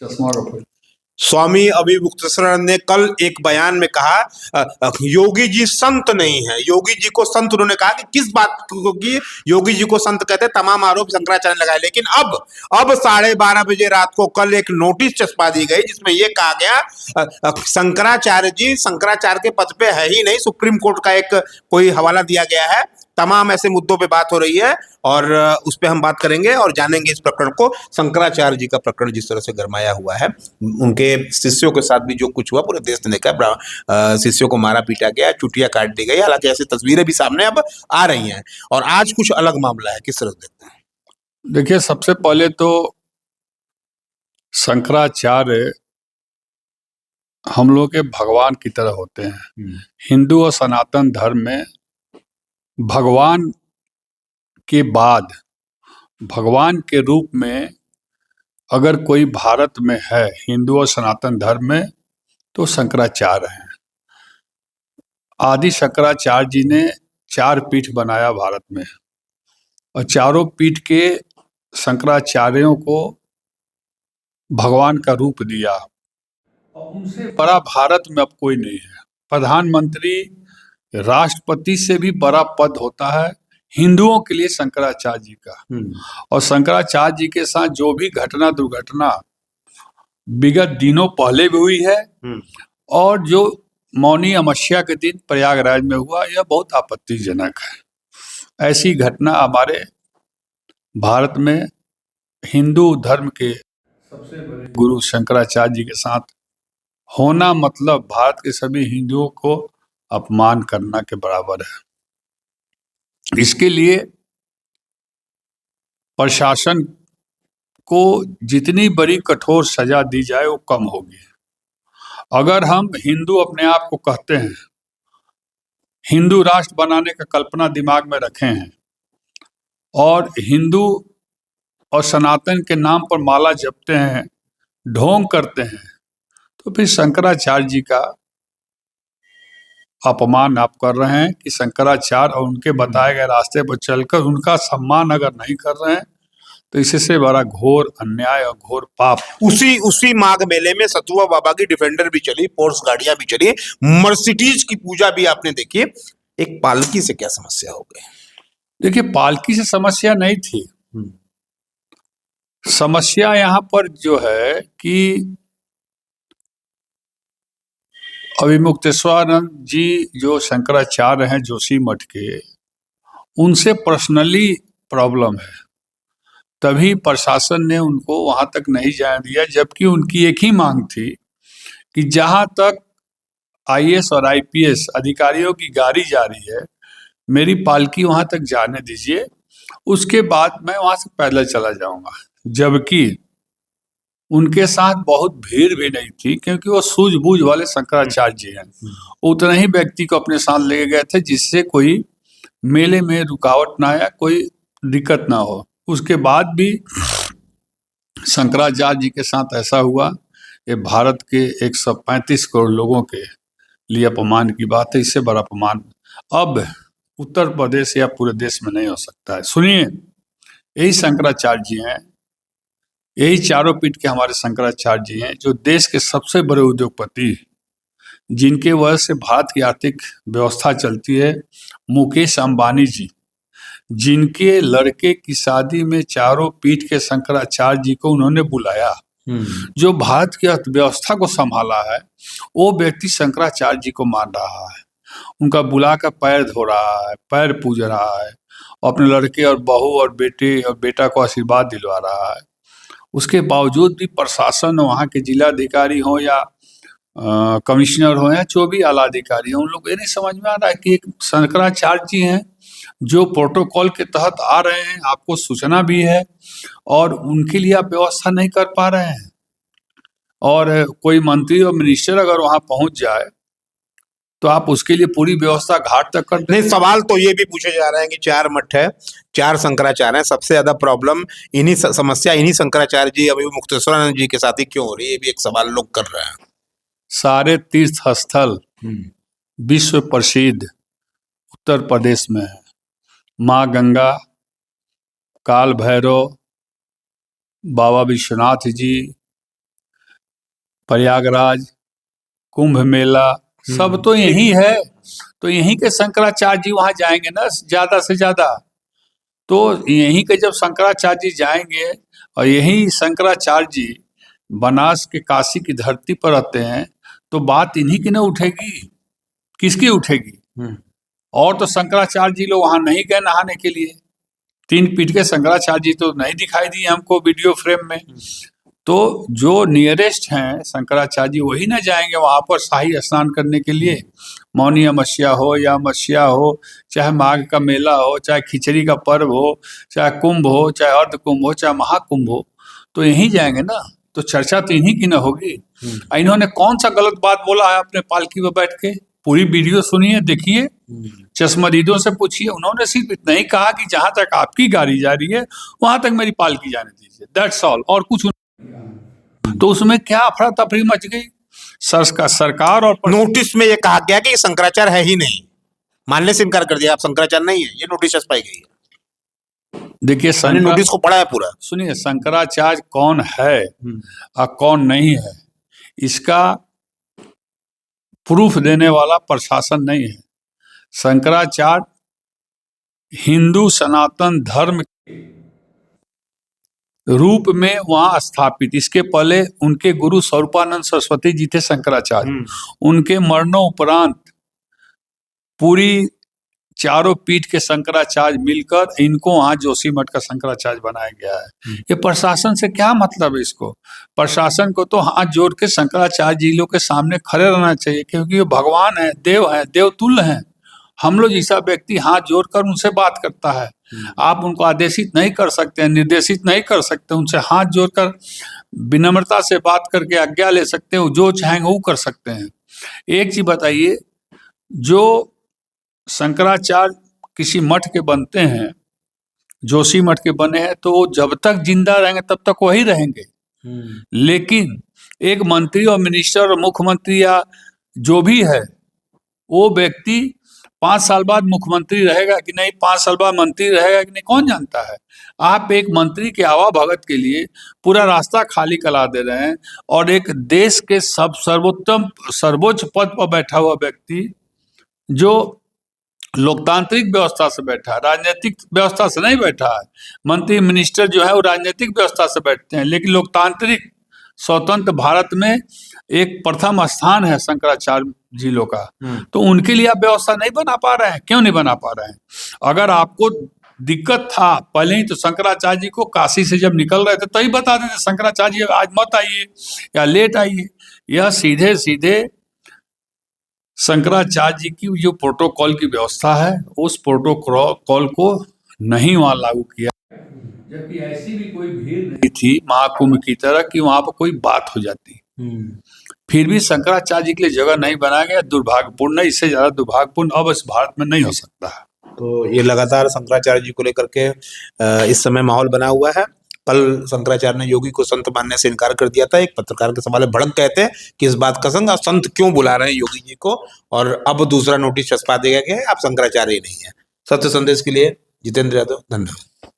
चश्मा का स्वामी अभिमुक्तेश्वरानंद ने कल एक बयान में कहा योगी जी संत नहीं है। योगी जी को संत, उन्होंने कहा कि किस बात को कि योगी जी को संत कहते, तमाम आरोप शंकराचार्य ने लगाए। लेकिन अब 12:30 बजे रात को कल एक नोटिस छपा दी गई जिसमें यह कहा गया शंकराचार्य जी शंकराचार्य के पद पे है ही नहीं। सुप्रीम कोर्ट का एक कोई हवाला दिया गया है। तमाम ऐसे मुद्दों पे बात हो रही है और उस पे हम बात करेंगे और जानेंगे इस प्रकरण को। शंकराचार्य जी का प्रकरण जिस तरह से गरमाया हुआ है, उनके शिष्यों के साथ भी जो कुछ हुआ पूरे देश ने देखा। शिष्यों को मारा पीटा गया, चुटिया काट दी गई। हालांकि ऐसी तस्वीरें भी सामने अब आ रही हैं और आज कुछ अलग मामला है। किस तरह से देखते हैं? देखिए, सबसे पहले तो शंकराचार्य हम लोग के भगवान की तरह होते हैं। हिंदू और सनातन धर्म में भगवान के बाद भगवान के रूप में अगर कोई भारत में है हिंदू और सनातन धर्म में तो शंकराचार्य हैं। आदि शंकराचार्य जी ने 4 पीठ बनाया भारत में और चारों पीठ के शंकराचार्यों को भगवान का रूप दिया और उनसे बड़ा भारत में अब कोई नहीं है। प्रधानमंत्री, राष्ट्रपति से भी बड़ा पद होता है हिंदुओं के लिए शंकराचार्य जी का। और शंकराचार्य जी के साथ जो भी घटना दुर्घटना विगत दिनों पहले भी हुई है और जो मौनी अमावस्या के दिन प्रयागराज में हुआ, यह बहुत आपत्तिजनक है। ऐसी घटना हमारे भारत में हिंदू धर्म के सबसे बड़े गुरु शंकराचार्य जी के साथ होना मतलब भारत के सभी हिंदुओं को अपमान करना के बराबर है। इसके लिए प्रशासन को जितनी बड़ी कठोर सजा दी जाए वो कम होगी। अगर हम हिंदू अपने आप को कहते हैं, हिंदू राष्ट्र बनाने का कल्पना दिमाग में रखे हैं और हिंदू और सनातन के नाम पर माला जपते हैं, ढोंग करते हैं, तो फिर शंकराचार्य जी का अपमान आप कर रहे हैं कि शंकराचार्य और उनके बताए गए रास्ते पर चलकर उनका सम्मान अगर नहीं कर रहे हैं तो इससे बड़ा घोर अन्याय और घोर पाप। उसी माघ मेले में सतुआ बाबा की डिफेंडर भी चली, पोर्स गाड़ियां भी चली, मर्सिडीज की पूजा भी आपने देखी। एक पालकी से क्या समस्या हो गई? देखिए, पालकी से समस्या नहीं थी। समस्या यहाँ पर जो है कि अभिमुक्तेश्वरानंद जी जो शंकराचार्य हैं जोशी मठ के, उनसे पर्सनली प्रॉब्लम है, तभी प्रशासन ने उनको वहां तक नहीं जाने दिया। जबकि उनकी एक ही मांग थी कि जहां तक आईएएस और आईपीएस अधिकारियों की गाड़ी जा रही है, मेरी पालकी वहां तक जाने दीजिए, उसके बाद मैं वहां से पैदल चला जाऊंगा। जबकि उनके साथ बहुत भीड़ भी नहीं थी क्योंकि वो सूझबूझ वाले शंकराचार्य जी हैं। उतना ही व्यक्ति को अपने साथ ले गए थे जिससे कोई मेले में रुकावट ना आया, कोई दिक्कत ना हो। उसके बाद भी शंकराचार्य जी के साथ ऐसा हुआ, ये भारत के 135 करोड़ लोगों के लिए अपमान की बात है। इससे बड़ा अपमान अब उत्तर प्रदेश या पूरे देश में नहीं हो सकता है। सुनिए, यही शंकराचार्य जी हैं, यही चारों पीठ के हमारे शंकराचार्य जी हैं जो देश के सबसे बड़े उद्योगपति, जिनके वजह से भारत की आर्थिक व्यवस्था चलती है, मुकेश अंबानी जी, जिनके लड़के की शादी में चारों पीठ के शंकराचार्य जी को उन्होंने बुलाया, जो भारत की अर्थव्यवस्था को संभाला है, वो व्यक्ति शंकराचार्य जी को मान रहा है, उनका बुला कर पैर धो रहा है, पैर पूज रहा है, अपने लड़के और बहू और बेटे और बेटा को आशीर्वाद दिलवा रहा है। उसके बावजूद भी प्रशासन, वहाँ के जिलाधिकारी हो या कमिश्नर हो या जो भी आला अधिकारी हो, उन लोग ये नहीं समझ में आ रहा है कि एक शंकराचार्य जी हैं जो प्रोटोकॉल के तहत आ रहे हैं, आपको सूचना भी है, और उनके लिए आप व्यवस्था नहीं कर पा रहे हैं। और कोई मंत्री और मिनिस्टर अगर वहां पहुंच जाए तो आप उसके लिए पूरी व्यवस्था घाट तक कर नहीं। सवाल तो ये भी पूछे जा रहे हैं कि 4 मठ है, 4 शंकराचार्य हैं, सबसे ज्यादा प्रॉब्लम समस्या इन्हीं शंकराचार्य जी अभिमुक्तेश्वरानंद जी के साथ ही क्यों हो रही है? ये भी एक सवाल लोग कर रहे हैं। सारे तीर्थ स्थल विश्व प्रसिद्ध उत्तर प्रदेश में है। माँ गंगा, काल भैरव, बाबा विश्वनाथ जी, प्रयागराज, कुंभ मेला सब तो यही है। तो यहीं के शंकराचार्य जी वहां जाएंगे ना ज्यादा से ज्यादा। तो यहीं के जब शंकराचार्य जी जाएंगे और यही शंकराचार्य जी बनास के काशी की धरती पर रहते हैं, तो बात इन्हीं की ना उठेगी, किसकी उठेगी? और तो शंकराचार्य जी लोग वहां नहीं गए नहाने के लिए। 3 फीट के शंकराचार्य जी तो नहीं दिखाई दिए हमको वीडियो फ्रेम में। तो जो नियरेस्ट हैं शंकराचार्य जी वही ना जाएंगे वहां पर शाही स्नान करने के लिए। मौनी अमावस्या हो या अमावस्या हो, चाहे माघ का मेला हो, चाहे खिचड़ी का पर्व हो, चाहे कुंभ हो, चाहे अर्ध कुंभ हो, चाहे महाकुंभ हो, तो यहीं जाएंगे ना। तो चर्चा तो इन्हीं की ना होगी। इन्होंने कौन सा गलत बात बोला है अपने पालकी में बैठ के? पूरी वीडियो सुनिए, देखिए, चश्मदीदों से पूछिए। उन्होंने सिर्फ इतना ही कहा कि जहां तक आपकी गाड़ी जा रही है वहां तक मेरी पालकी जाने दीजिए, दैट्स ऑल, और कुछ। तो उसमें क्या अफरा तफरी मच गई। सरकार और नोटिस में ये कहा गया कि शंकराचार्य है ही नहीं, मानने से इनकार कर दिया, आप शंकराचार्य नहीं है, ये नोटिस छपाई गई है। देखिए मैंने नोटिस को पढ़ा है पूरा। सुनिए, शंकराचार्य कौन है और कौन नहीं है, इसका प्रूफ देने वाला प्रशासन नहीं है। शंकराचार्य हिंदू सनातन धर्म रूप में वहां स्थापित, इसके पहले उनके गुरु स्वरूपानंद सरस्वती जी थे शंकराचार्य। उनके मरणोपरांत पूरी चारों पीठ के शंकराचार्य मिलकर इनको वहां जोशीमठ का शंकराचार्य बनाया गया है। ये प्रशासन से क्या मतलब है? इसको प्रशासन को तो हाथ जोड़ के शंकराचार्य जी लोग के सामने खड़े रहना चाहिए, क्योंकि वो भगवान है, देवतुल्य हैं। हम लोग जैसा व्यक्ति हाथ जोड़कर उनसे बात करता है। आप उनको आदेशित नहीं कर सकते हैं, निर्देशित नहीं कर सकते, उनसे हाथ जोड़कर विनम्रता से बात करके आज्ञा ले सकते हो, जो चाहेंगे वो कर सकते हैं। एक चीज बताइए, जो शंकराचार्य किसी मठ के बनते हैं, जोशी मठ के बने हैं, तो वो जब तक जिंदा रहेंगे तब तक वही रहेंगे। लेकिन एक मंत्री और मिनिस्टर और मुख्यमंत्री या जो भी है, वो व्यक्ति 5 साल बाद मुख्यमंत्री रहेगा कि नहीं, 5 साल बाद मंत्री रहेगा कि नहीं, कौन जानता है। आप एक मंत्री के आवाभगत के लिए पूरा रास्ता खाली करा दे रहे हैं, और एक देश के सर्वोच्च पद पर बैठा हुआ व्यक्ति, जो लोकतांत्रिक व्यवस्था से बैठा है, राजनीतिक व्यवस्था से नहीं बैठा है। मंत्री मिनिस्टर जो है वो राजनीतिक व्यवस्था से बैठते हैं, लेकिन लोकतांत्रिक स्वतंत्र भारत में एक प्रथम स्थान है शंकराचार्य जी लोग का। तो उनके लिए आप व्यवस्था नहीं बना पा रहे हैं। क्यों नहीं बना पा रहे हैं? अगर आपको दिक्कत था पहले ही, तो शंकराचार्य जी को काशी से जब निकल रहे थे तभी बता देते, शंकराचार्य जी आज मत आइए या लेट आइए। यह सीधे सीधे शंकराचार्य जी की जो प्रोटोकॉल की व्यवस्था है, उस प्रोटोकॉल को नहीं वहां लागू किया, जबकि ऐसी भी कोई भीड़ नहीं थी महाकुंभ की तरह कि वहां पर कोई बात हो जाती। फिर भी शंकराचार्य जी के लिए जगह नहीं बनाया गया। दुर्भाग्यपूर्ण है, इससे ज्यादा दुर्भाग्यपूर्ण अब इस भारत में नहीं हो सकता है। तो ये लगातार शंकराचार्य जी को लेकर के इस समय माहौल बना हुआ है। कल शंकराचार्य ने योगी को संत मानने से इनकार कर दिया था। एक पत्रकार के सवाल भड़क कहते हैं कि इस बात का संत क्यों बुला रहे हैं योगी जी को, और अब दूसरा नोटिस छपा दिया गया है, आप शंकराचार्य ही नहीं है। सत्य संदेश के लिए जितेंद्र यादव, धन्यवाद।